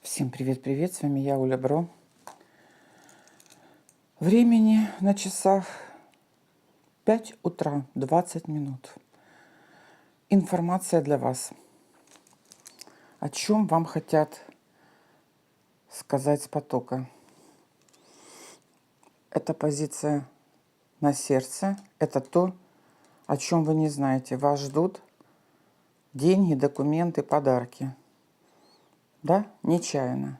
Всем привет-привет, с вами я, Оля Бро. Времени на часах 5 утра, 20 минут. Информация для вас. О чем вам хотят сказать с потока? Это позиция на сердце, это то, о чем вы не знаете. Вас ждут деньги, документы, подарки. Да, нечаянно.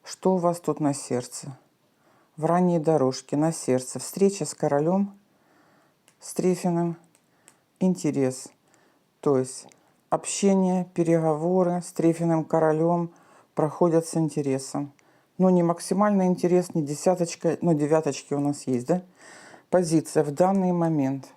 Что у вас тут на сердце? В ранней дорожке на сердце. Встреча с королем, с Трифиным, интерес. То есть общение, переговоры с Трифиным королем проходят с интересом. Но не максимальный интерес, не десяточка, но девяточки у нас есть, да? Позиция в данный момент,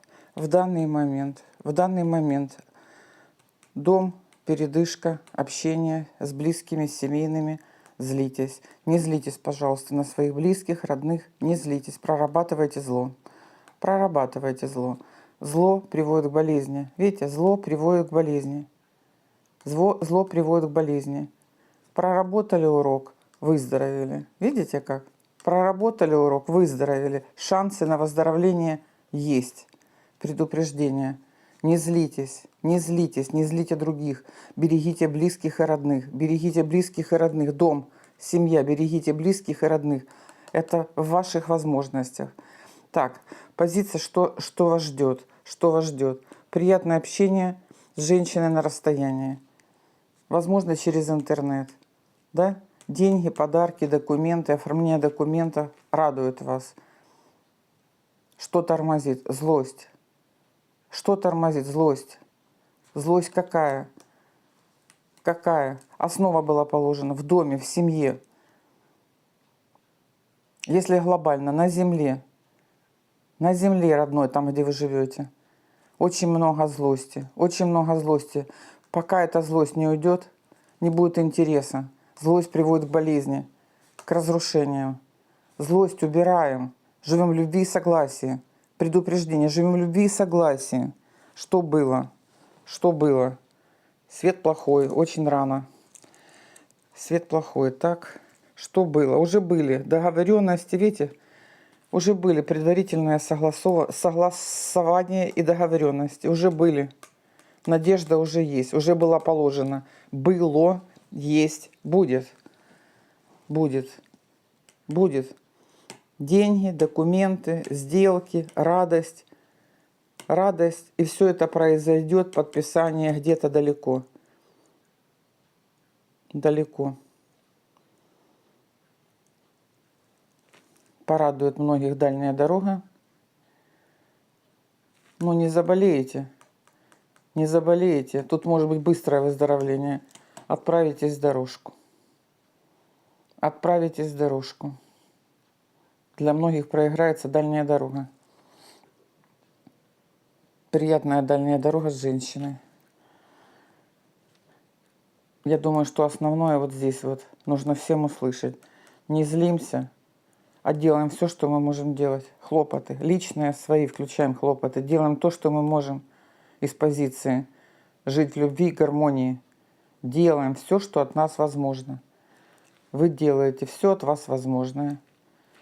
дом, передышка, общение с близкими, семейными. Злитесь. Не злитесь, пожалуйста, на своих близких, родных. Не злитесь. Прорабатывайте зло. Прорабатывайте зло. Зло приводит к болезни. Видите, зло приводит к болезни. Зло приводит к болезни. Проработали урок, выздоровели. Видите как? Проработали урок, выздоровели. Шансы на выздоровление есть. Предупреждение. Не злитесь, не злитесь, не злите других. Берегите близких и родных. Берегите близких и родных. Дом, семья, берегите близких и родных. Это в ваших возможностях. Так, позиция, что вас ждет? Что вас ждет? Приятное общение с женщиной на расстоянии. Возможно, через интернет. Да? Деньги, подарки, документы, оформление документов радует вас. Что тормозит? Злость. Что тормозит? Злость. Злость какая? Какая? Основа была положена в доме, в семье. Если глобально, на земле родной, там, где вы живете, очень много злости, очень много злости. Пока эта злость не уйдет, не будет интереса. Злость приводит к болезни, к разрушению. Злость убираем, живем в любви и согласии. Предупреждение, живем в любви и согласии. Что было? Что было? Свет плохой, очень рано. Свет плохой. Так, что было? Уже были договоренности, видите? Уже были предварительное согласование и договоренности. Уже были. Надежда уже есть. Уже была положена. Было, есть, будет. Будет. Будет. Деньги, документы, сделки, радость. Радость. И все это произойдет, подписание где-то далеко. Далеко. Порадует многих дальняя дорога. Но не заболеете. Не заболеете. Тут может быть быстрое выздоровление. Отправитесь в дорожку. Отправитесь в дорожку. Для многих проиграется дальняя дорога. Приятная дальняя дорога с женщиной. Я думаю, что основное вот здесь вот нужно всем услышать. Не злимся, а делаем все, что мы можем делать. Хлопоты. Личные свои включаем хлопоты. Делаем то, что мы можем из позиции жить в любви и гармонии. Делаем все, что от нас возможно. Вы делаете все от вас возможное.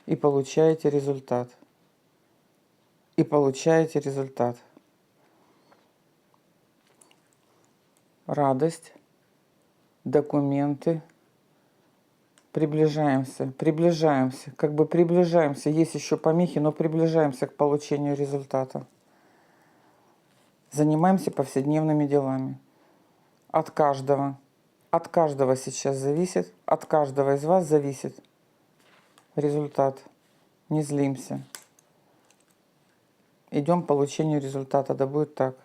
И получаете результат. И получаете результат. Радость. Документы. Приближаемся, приближаемся, как бы приближаемся. Есть еще помехи, но приближаемся к получению результата. Занимаемся повседневными делами. От каждого сейчас зависит, от каждого из вас зависит результат. Не злимся. Идем к получению результата, да будет так.